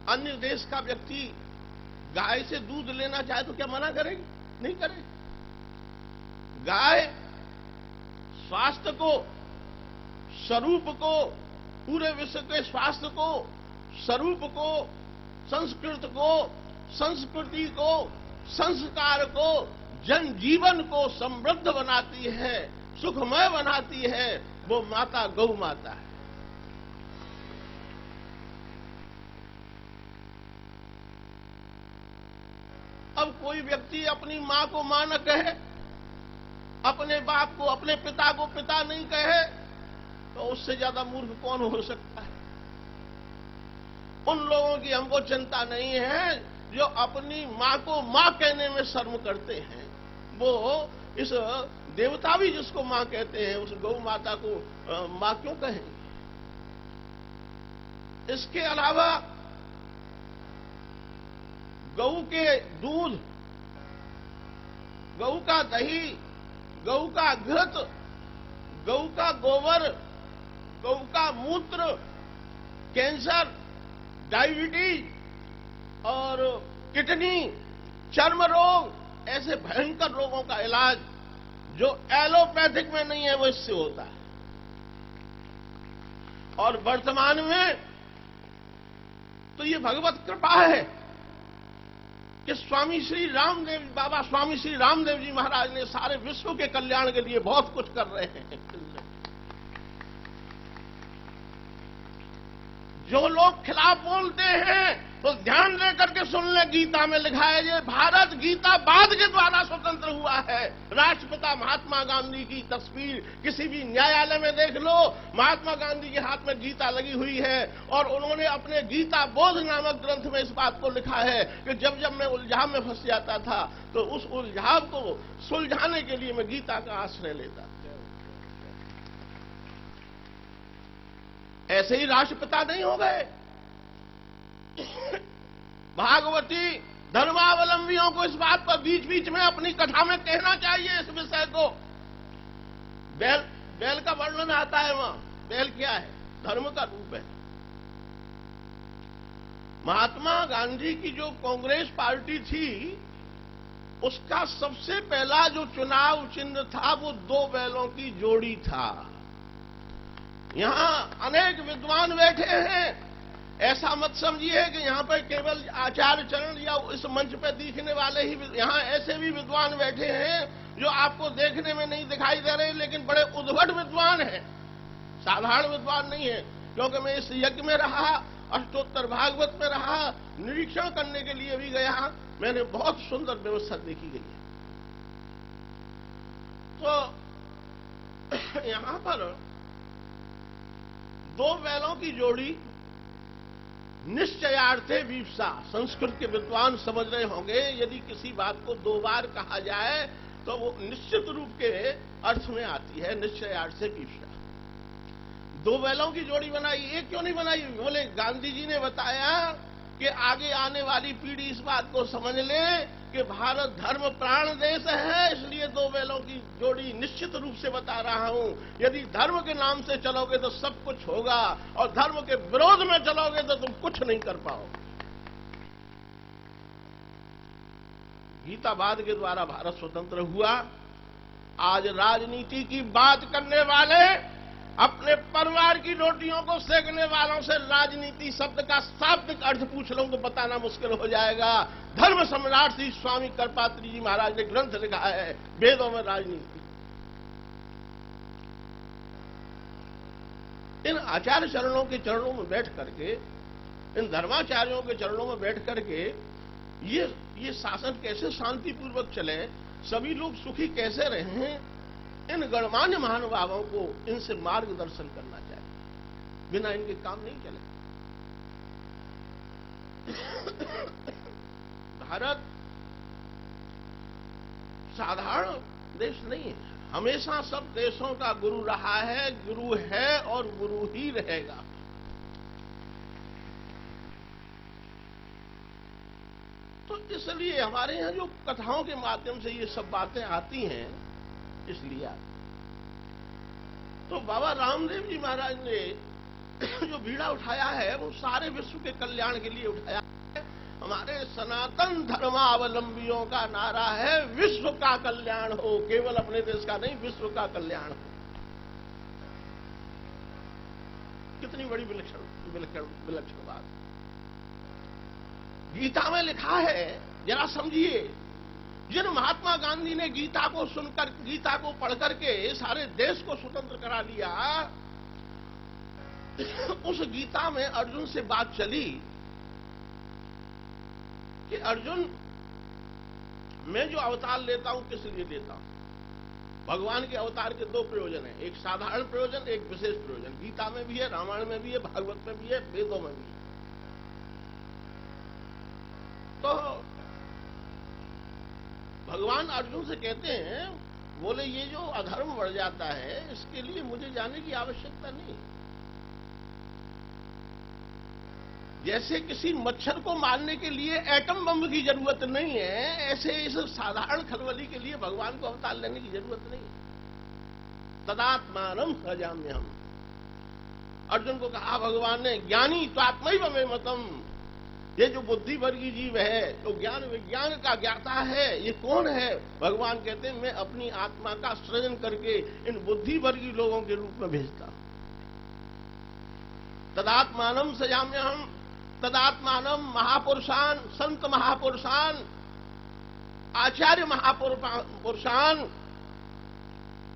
अन्य देश का व्यक्ति गाय से दूध लेना चाहे तो क्या मना करेगी? नहीं करेगी। गाय स्वास्थ्य को, स्वरूप को, पूरे विश्व के स्वास्थ्य को, स्वरूप को, संस्कृति को, संस्कार को, जनजीवन को समृद्ध बनाती है, सुखमय बनाती है, वो माता गौ माता है। अब कोई व्यक्ति अपनी मां को मां न कहे, अपने बाप को, अपने पिता को पिता नहीं कहे, तो उससे ज्यादा मूर्ख कौन हो सकता है? उन लोगों की हमको चिंता नहीं है जो अपनी मां को मां कहने में शर्म करते हैं। वो इस देवता भी जिसको मां कहते हैं, उस गौ माता को मां क्यों कहेंगे? इसके अलावा गऊ के दूध, गऊ का दही, गऊ का घृत, गऊ का गोबर, गऊ का मूत्र, कैंसर, डायबिटीज और किडनी, चर्म रोग, ऐसे भयंकर रोगों का इलाज जो एलोपैथिक में नहीं है, वो इससे होता है। और वर्तमान में तो ये भगवत कृपा है कि स्वामी श्री रामदेव, बाबा स्वामी श्री रामदेव जी महाराज ने सारे विश्व के कल्याण के लिए बहुत कुछ कर रहे हैं। जो लोग खिलाफ बोलते हैं तो ध्यान दे करके सुन ले, गीता में लिखा है ये भारत गीतावाद के द्वारा स्वतंत्र हुआ है। राष्ट्रपिता महात्मा गांधी की तस्वीर किसी भी न्यायालय में देख लो, महात्मा गांधी के हाथ में गीता लगी हुई है और उन्होंने अपने गीता बोध नामक ग्रंथ में इस बात को लिखा है कि जब जब मैं उलझाव में फंस जाता था तो उस उलझाव को सुलझाने के लिए मैं गीता का आश्रय लेता था। ऐसे ही राष्ट्रपिता नहीं हो गए। भागवती धर्मावलंबियों को इस बात पर बीच बीच में अपनी कथा में कहना चाहिए इस विषय को। बैल का वर्णन आता है वहां। बैल क्या है? धर्म का रूप है। महात्मा गांधी की जो कांग्रेस पार्टी थी, उसका सबसे पहला जो चुनाव चिन्ह था वो 2 बैलों की जोड़ी था। यहां अनेक विद्वान बैठे हैं। ऐसा मत समझिए कि यहां पर केवल आचार्य चरण या इस मंच पर दिखने वाले ही, यहां ऐसे भी विद्वान बैठे हैं जो आपको देखने में नहीं दिखाई दे रहे, लेकिन बड़े उद्भट विद्वान हैं, साधारण विद्वान नहीं है। क्योंकि मैं इस यज्ञ में रहा, अष्टोत्तर भागवत में रहा, निरीक्षण करने के लिए भी गया, मैंने बहुत सुंदर व्यवस्था देखी गई है। तो यहां पर 2 बैलों की जोड़ी निश्चयार्थे विवसा, संस्कृत के विद्वान समझ रहे होंगे, यदि किसी बात को 2 बार कहा जाए तो वो निश्चित रूप के अर्थ में आती है। निश्चयार्थे विवसा, 2 बैलों की जोड़ी बनाई। एक क्यों नहीं बनाई? बोले गांधी जी ने बताया कि आगे आने वाली पीढ़ी इस बात को समझ ले कि भारत धर्म प्राण देश है, इसलिए 2 बैलों की जोड़ी निश्चित रूप से बता रहा हूं। यदि धर्म के नाम से चलोगे तो सब कुछ होगा, और धर्म के विरोध में चलोगे तो तुम कुछ नहीं कर पाओगे। गीतावाद के द्वारा भारत स्वतंत्र हुआ। आज राजनीति की बात करने वाले अपने परिवार की रोटियों को सेकने वालों से राजनीति शब्द का शाब्दिक अर्थ पूछ लो तो बताना मुश्किल हो जाएगा। धर्म सम्राट श्री स्वामी करपात्री जी महाराज ने ग्रंथ लिखा है, वेदों में राजनीति। इन आचार्य चरणों के चरणों में बैठ करके, इन धर्माचार्यों के चरणों में बैठ करके ये शासन कैसे शांतिपूर्वक चले, सभी लोग सुखी कैसे रहें, इन गणमान्य महानुभावों को इनसे मार्गदर्शन करना चाहिए। बिना इनके काम नहीं चले। भारत साधारण देश नहीं है, हमेशा सब देशों का गुरु रहा है, गुरु है और गुरु ही रहेगा। तो इसलिए हमारे यहां जो कथाओं के माध्यम से ये सब बातें आती हैं, इसलिए तो बाबा रामदेव जी महाराज ने जो बीड़ा उठाया है वो सारे विश्व के कल्याण के लिए उठाया है। हमारे सनातन धर्मावलंबियों का नारा है विश्व का कल्याण हो, केवल अपने देश का नहीं, विश्व का कल्याण हो। कितनी बड़ी विलक्षण विलक्षण विलक्षण बात। गीता में लिखा है, जरा समझिए, जिन महात्मा गांधी ने गीता को सुनकर, गीता को पढ़कर के सारे देश को स्वतंत्र करा लिया, उस गीता में अर्जुन से बात चली कि अर्जुन, मैं जो अवतार लेता हूं किस लिए लेता हूं? भगवान के अवतार के दो प्रयोजन हैं, एक साधारण प्रयोजन, एक विशेष प्रयोजन। गीता में भी है, रामायण में भी है, भागवत में भी है, वेदों में भी है। तो भगवान अर्जुन से कहते हैं, बोले ये जो अधर्म बढ़ जाता है इसके लिए मुझे जाने की आवश्यकता नहीं। जैसे किसी मच्छर को मारने के लिए एटम बम की जरूरत नहीं है, ऐसे इस साधारण खलबली के लिए भगवान को अवतार लेने की जरूरत नहीं है। तदात्मानम सजाम्यहम्। अर्जुन को कहा भगवान ने, ज्ञानी त्वात्मैव मे मतम, ये जो बुद्धि वर्गी जीव है, जो ज्ञान विज्ञान का ज्ञाता है, ये कौन है? भगवान कहते हैं, मैं अपनी आत्मा का सृजन करके इन बुद्धि वर्गी लोगों के रूप में भेजता हूं। तदात्मानम सजाम्यहम्, तदात्मानम महापुरुषान, संत महापुरुषान, आचार्य महापुरुषान,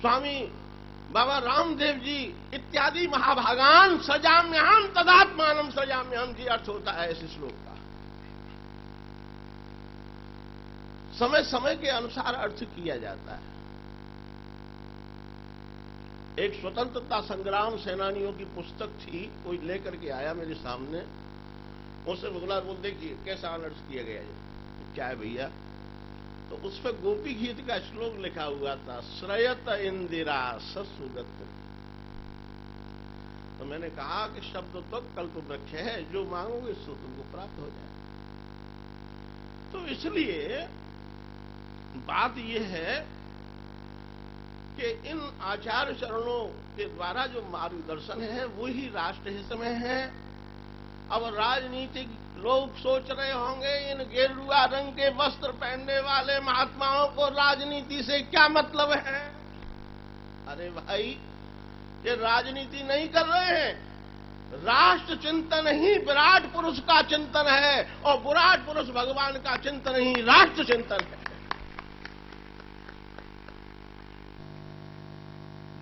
स्वामी बाबा रामदेव जी इत्यादि महाभागान सजाम्यहम् तदात्मानम सजाम्यहम् जी अर्थ होता है इस श्लोक का। समय समय के अनुसार अर्थ किया जाता है। एक स्वतंत्रता संग्राम सेनानियों की पुस्तक थी, कोई लेकर के आया मेरे सामने, उससे बोला, बोल देखिए कैसा अर्थ किया गया है। क्या है भैया? तो उस पर गोपी गीत का श्लोक लिखा हुआ था, श्रयत इंदिरा ससुगत। तो मैंने कहा कि शब्द तो कल्प वृक्ष है, जो मांगोगे सो तुमको प्राप्त हो जाए। तो इसलिए बात यह है कि इन आचार्य चरणों के द्वारा जो मार्गदर्शन है वही राष्ट्र हित में है। अब राजनीतिक लोग सोच रहे होंगे, इन गेरुआ रंग के वस्त्र पहनने वाले महात्माओं को राजनीति से क्या मतलब है? अरे भाई, ये राजनीति नहीं कर रहे हैं, राष्ट्र चिंतन ही विराट पुरुष का चिंतन है, और विराट पुरुष भगवान का चिंतन ही राष्ट्र चिंतन है।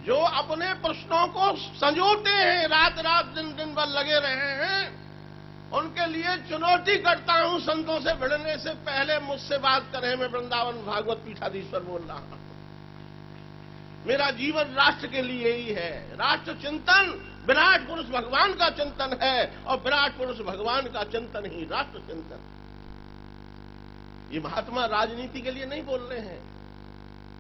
जो अपने प्रश्नों को संजोते हैं, रात रात दिन दिन भर लगे रहे हैं, उनके लिए चुनौती करता हूं, संतों से भिड़ने से पहले मुझसे बात करें। मैं वृंदावन भागवत पीठाधीश्वर बोल रहा हूं। मेरा जीवन राष्ट्र के लिए ही है। राष्ट्र चिंतन विराट पुरुष भगवान का चिंतन है, और विराट पुरुष भगवान का चिंतन ही राष्ट्र चिंतन। ये महात्मा राजनीति के लिए नहीं बोल रहे हैं,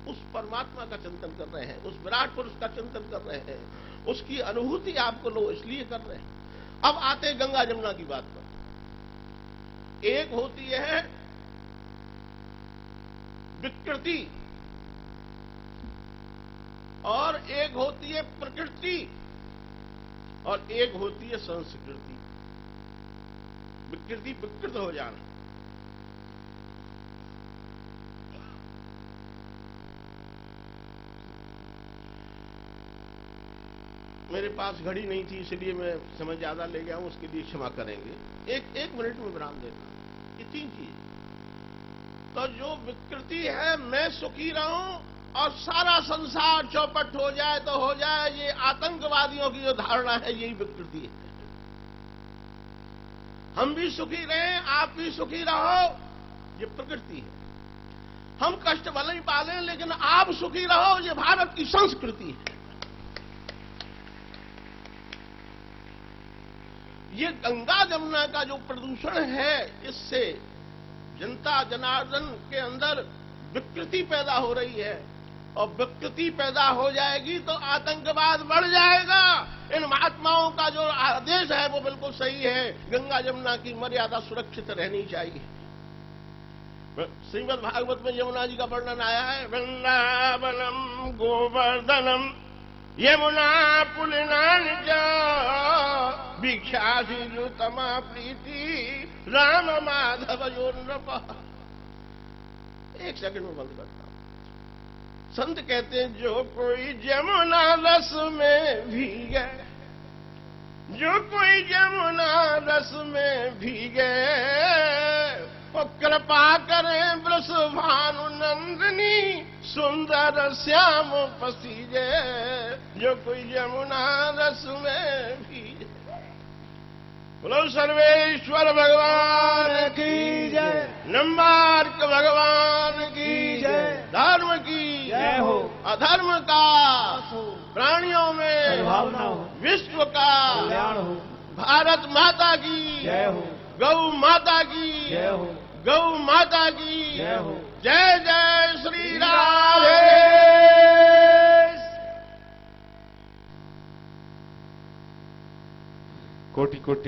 उस परमात्मा का चिंतन कर रहे हैं, उस विराट पुरुष का चिंतन कर रहे हैं, उसकी अनुभूति आपको लो इसलिए कर रहे हैं। अब आते गंगा जमुना की बात पर। एक होती है विकृति और एक होती है प्रकृति और एक होती है संस्कृति। विकृति विकृत हो जाना। मेरे पास घड़ी नहीं थी, इसलिए मैं समय ज्यादा ले गया हूं, उसके लिए क्षमा करेंगे। एक मिनट में विराम देता हूं। ये तीन चीज। तो जो विकृति है, मैं सुखी रहूं और सारा संसार चौपट हो जाए तो हो जाए, ये आतंकवादियों की जो धारणा है, यही विकृति है। हम भी सुखी रहें, आप भी सुखी रहो, ये प्रकृति है। हम कष्ट भले ही पालें, लेकिन आप सुखी रहो, ये भारत की संस्कृति है। ये गंगा जमुना का जो प्रदूषण है, इससे जनता जनार्दन के अंदर विकृति पैदा हो रही है, और विकृति पैदा हो जाएगी तो आतंकवाद बढ़ जाएगा। इन महात्माओं का जो आदेश है वो बिल्कुल सही है, गंगा जमुना की मर्यादा सुरक्षित रहनी चाहिए। श्रीमद् भागवत में यमुना जी का वर्णन आया है, वृंदावनम गोवर्धनम यमुना पुलिनान जा भिक्षाशीलु तमा प्रीति राम माधव यो नृप। एक सेकंड में बंद करता हूं। संत कहते हैं जो कोई जमुना रस में भीगे, जो कोई जमुना रस में भीगे, वो कृपा करें वृष भानु नंदिनी सुंदर श्याम पसीजे। जो कोई जमुना रस में भीगे। बोलो सर्वेश्वर भगवान की जय, नंबार्क भगवान की जय, धर्म की जय हो, अधर्म का प्राणियों में भावना हो, विश्व का कल्याण हो, भारत माता की जय हो, गौ माता की जय हो, गौ माता की जय हो। जय जय श्री राधे। कोटि कोटि